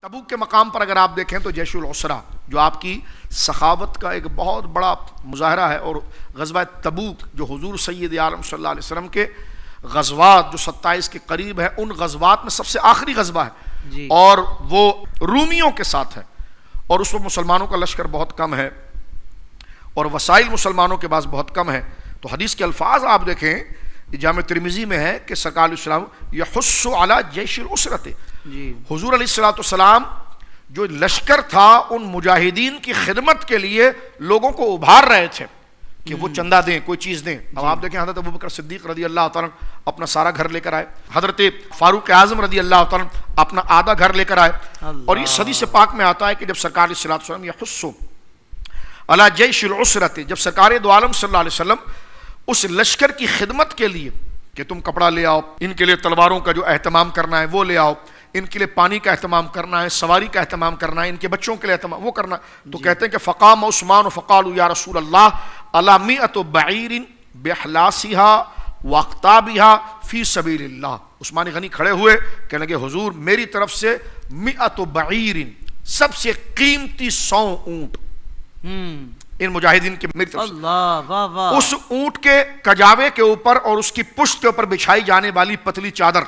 تبوک کے مقام پر اگر آپ دیکھیں تو جیش العسرہ جو آپ کی سخاوت کا ایک بہت بڑا مظاہرہ ہے، اور غزوہ تبوک جو حضور سید عالم صلی اللہ علیہ وسلم کے غزوات جو 27 کے قریب ہے، ان غزوات میں سب سے آخری غزوہ ہے جی۔ اور وہ رومیوں کے ساتھ ہے، اور اس وقت مسلمانوں کا لشکر بہت کم ہے اور وسائل مسلمانوں کے پاس بہت کم ہے۔ تو حدیث کے الفاظ آپ دیکھیں، جامع ترمذی میں ہے کہ سرکار علیہ السلام یحث علی جیش العسرۃ، جی حضور علیہ السلام جو لشکر تھا ان مجاہدین کی خدمت کے لیے لوگوں کو ابھار رہے تھے کہ وہ چندہ دیں، کوئی چیز دیں۔ اب آپ دیکھیں حضرت ابوبکر صدیق رضی اللہ تعالیٰ اپنا سارا گھر لے کر آئے، حضرت فاروق اعظم رضی اللہ تعالیٰ اپنا آدھا گھر لے کر آئے، اور اس حدیث پاک میں آتا ہے کہ جب سرکار علیہ السلام یحث علی جیش العسرۃ، جب سرکار دو عالم صلی اللہ علیہ وسلم اس لشکر کی خدمت کے لیے کہ تم کپڑا لے آؤ، ان کے لیے تلواروں کا جو اہتمام کرنا ہے وہ لے آؤ، ان کے لیے پانی کا اہتمام کرنا ہے، سواری کا اہتمام کرنا ہے، ان کے بچوں کے لیے اہتمام وہ کرنا ہے، تو کہتے ہیں کہ فقام عثمان فقالوا یا رسول اللہ الا مئۃ بعیر باحلاسها واقطابها فی سبیل اللہ۔ عثمان غنی کھڑے ہوئے کہنے لگے حضور میری طرف سے مئۃ بعیر، سب سے قیمتی 100 اونٹ ان مجاہدین کے میری طرف سے، اللہ واہ واہ، اس اونٹ کے کجاوے کے اوپر اور اس کی پشت کے اوپر بچھائی جانے والی پتلی چادر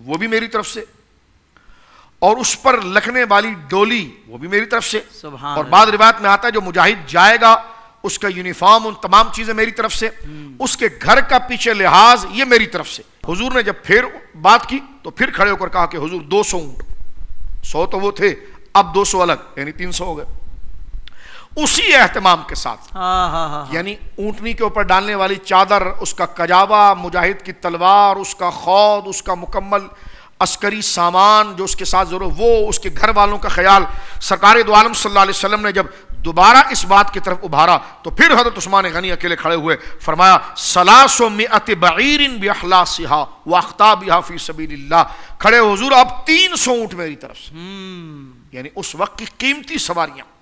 وہ بھی میری طرف سے، اور اس پر لکھنے والی ڈولی وہ بھی میری طرف سے، سبحان اور بعض روایت میں آتا ہے جو مجاہد جائے گا اس کا یونیفارم، ان تمام چیزیں میری طرف سے، اس کے گھر کا پیچھے لحاظ یہ میری طرف سے۔ حضور نے جب پھر بات کی تو پھر کھڑے ہو کر کہا کہ حضور 200 اونٹ، 100 تو وہ تھے، اب 200 الگ، یعنی 300 ہو گئے، اسی اہتمام کے ساتھ، یعنی اونٹنی کے اوپر ڈالنے والی چادر، اس کا کجاوا، مجاہد کی تلوار، اس کا خود، اس کا مکمل عسکری سامان جو اس کے ساتھ ضرورت، وہ اس کے گھر والوں کا خیال۔ سرکار دو عالم صلی اللہ علیہ وسلم نے جب دوبارہ اس بات کی طرف ابھارا تو پھر حضرت عثمان غنی اکیلے کھڑے ہوئے، فرمایا 300 بعیر باحلاسها واقطابها فی سبیل اللہ، کھڑے حضور اب 300 اونٹ میری طرف سے، یعنی اس وقت کی قیمتی سواریاں،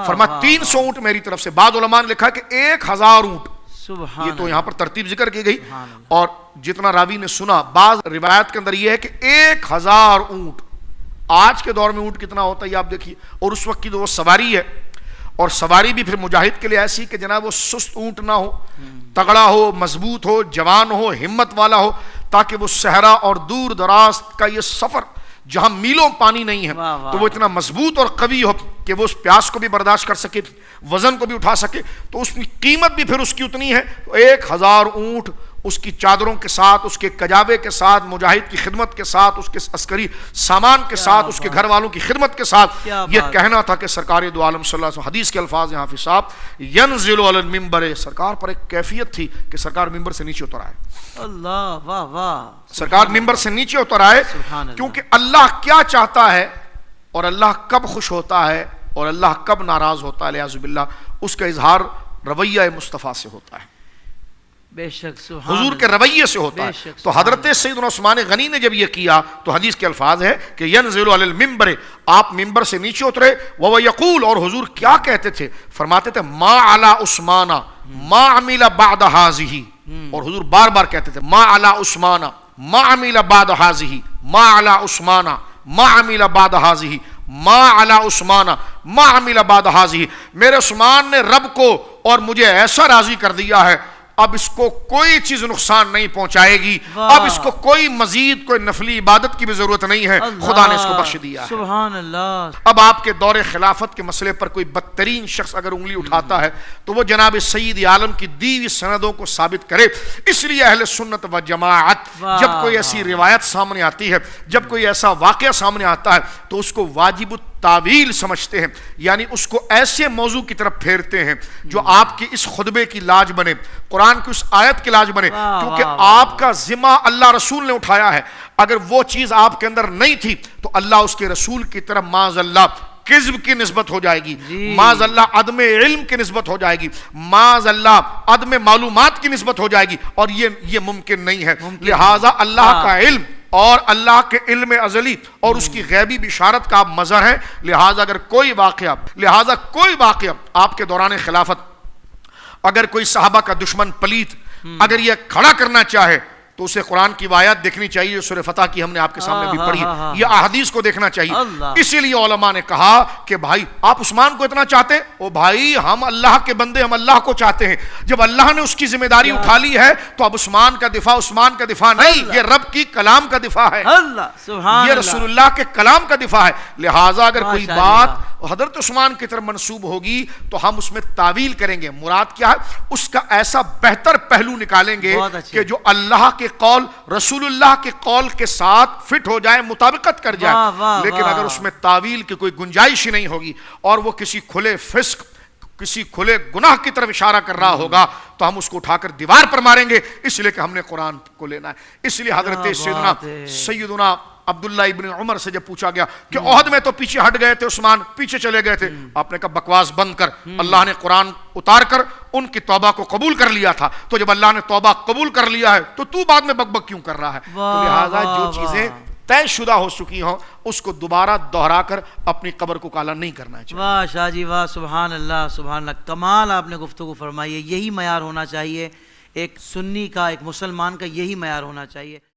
فرمایا 300 اونٹ میری طرف سے۔ بعض علماء نے لکھا کہ 1000 اونٹ، یہ تو یہاں پر ترتیب ذکر کی گئی، اور جتنا راوی نے سنا، بعض روایت کے اندر یہ ہے کہ 1000 اونٹ۔ آج کے دور میں اونٹ کتنا ہوتا ہے یہ آپ دیکھیے، اور اس وقت کی جو وہ سواری ہے، اور سواری بھی پھر مجاہد کے لیے ایسی کہ جناب وہ سست اونٹ نہ ہو، تگڑا ہو، مضبوط ہو، جوان ہو، ہمت والا ہو، تاکہ وہ صحرا اور دور دراز کا یہ سفر جہاں میلوں پانی نہیں ہے تو وہ اتنا مضبوط اور قوی ہو کہ وہ اس پیاس کو بھی برداشت کر سکے، وزن کو بھی اٹھا سکے، تو اس کی قیمت بھی پھر اس کی اتنی ہے۔ 1000 اونٹ اس کی چادروں کے ساتھ، اس کے کجاوے کے ساتھ، مجاہد کی خدمت کے ساتھ، اس کے عسکری سامان کے ساتھ، اس کے گھر والوں کی خدمت کے ساتھ، یہ کہنا تھا کہ سرکار دو عالم صلی اللہ علیہ وسلم، حدیث کے الفاظ یہاں حافظ صاحب، ینزل علی المنبر، سرکار پر ایک کیفیت تھی کہ سرکار ممبر سے نیچے اتر آئے، اللہ واہ واہ، سرکار ممبر سے نیچے اتر آئے، کیونکہ اللہ کیا چاہتا ہے اور اللہ کب خوش ہوتا ہے اور اللہ کب ناراض ہوتا ہے الیاذ باللہ، اس کا اظہار رویہ مصطفیٰ سے ہوتا ہے، بے شک، سبحان حضور کے رویے سے ہوتا ہے۔ تو حضرت سیدنا عثمان غنی نے جب یہ کیا تو حدیث کے الفاظ ہے کہ ینزل علی المنبر، آپ ممبر سے نیچے اترے، وہ یقول، اور حضور کیا کہتے تھے، فرماتے تھے ما علی عثمان ما عمل بعد هذه، اور حضور بار بار کہتے تھے ما علی عثمان ما عمل بعد هذه، ما علی عثمان ما عمل بعد هذه، ما علی عثمان ما عمل بعد هذه، میرے عثمان نے رب کو اور مجھے ایسا راضی کر دیا ہے، اب اس کو کوئی چیز نقصان نہیں پہنچائے گی، اب اس کو کوئی مزید کوئی نفلی عبادت کی بھی ضرورت نہیں ہے، خدا نے اس کو بخش دیا ہے۔ سبحان اللہ۔ اب آپ کے دور خلافت کے مسئلے پر کوئی بدترین شخص اگر انگلی اٹھاتا ہے تو وہ جناب سید عالم کی دی ہوئی سندوں کو ثابت کرے۔ اس لیے اہل سنت و جماعت جب کوئی ایسی روایت سامنے آتی ہے، جب کوئی ایسا واقعہ سامنے آتا ہے تو اس کو واجب تعویل سمجھتے ہیں، یعنی اس کو ایسے موضوع کی طرف پھیرتے ہیں جو آپ کی اس خطبے کی لاج بنے، قرآن کی اس آیت کی لاج بنے، کیونکہ آپ کا ذمہ اللہ رسول نے اٹھایا ہے۔ اگر وہ چیز آپ کے اندر نہیں تھی تو اللہ اس کے رسول کی طرف معاذ اللہ کذب کی نسبت ہو جائے گی، معاذ اللہ عدم علم کی نسبت ہو جائے گی، معاذ اللہ عدم معلومات کی نسبت ہو جائے گی، اور یہ ممکن نہیں ہے۔ لہٰذا اللہ کا علم اور اللہ کے علم ازلی اور اس کی غیبی بشارت کا آپ مظہر ہے، لہٰذا اگر کوئی واقعہ آپ کے دوران خلافت، اگر کوئی صحابہ کا دشمن پلیت اگر یہ کھڑا کرنا چاہے تو اسے قرآن کی آیات دیکھنی چاہیے جو سورہ فتح کی ہم نے آپ کے سامنے بھی پڑھی ہے، یہ احادیث کو دیکھنا چاہیے۔ اسی لیے علماء نے کہا کہ بھائی آپ عثمان کو اتنا چاہتے، او بھائی ہم اللہ کے بندے، ہم اللہ کو چاہتے ہیں، جب اللہ نے اس کی ذمہ داری اٹھا لی ہے تو اب عثمان کا دفاع نہیں، یہ رب کی کلام کا دفاع ہے، یہ رسول اللہ کے کلام کا دفاع ہے۔ لہٰذا اگر کوئی بات حضرت عثمان کی طرف منسوب ہوگی تو ہم اس میں تعویل کریں گے، مراد کیا ہے، اس کا ایسا بہتر پہلو نکالیں گے کہ جو اللہ کے قول، رسول اللہ کے قول کے ساتھ فٹ ہو جائے، مطابقت کر جائے۔ لیکن اگر اس میں تعویل کی کوئی گنجائش ہی نہیں ہوگی اور وہ کسی کھلے فسق، کسی کھلے گناہ کی طرف اشارہ کر رہا ہوگا تو ہم اس کو اٹھا کر دیوار پر ماریں گے، اس لیے کہ ہم نے قرآن کو لینا ہے۔ اس لیے حضرت سیدنا عبداللہ ابن عمر سے جب پوچھا گیا کہ احد میں تو پیچھے ہٹ گئے تھے عثمان، پیچھے چلے گئے تھے، آپ نے کہا بکواس بند کر، اللہ نے قرآن اتار کر ان کی توبہ کو قبول کر لیا تھا، تو جب اللہ نے توبہ قبول کر لیا ہے تو بعد میں بک بک کیوں کر رہا ہے؟ تو لہٰذا جو چیزیں طے شدہ ہو چکی ہوں اس کو دوبارہ دہرا کر اپنی قبر کو کالا نہیں کرنا چاہیے۔ واہ شاہ جی واہ، سبحان اللہ سبحان اللہ، کمال آپ نے گفتگو فرمائی ہے۔ یہی معیار ہونا چاہیے ایک سنی کا، ایک مسلمان کا، یہی معیار ہونا چاہیے۔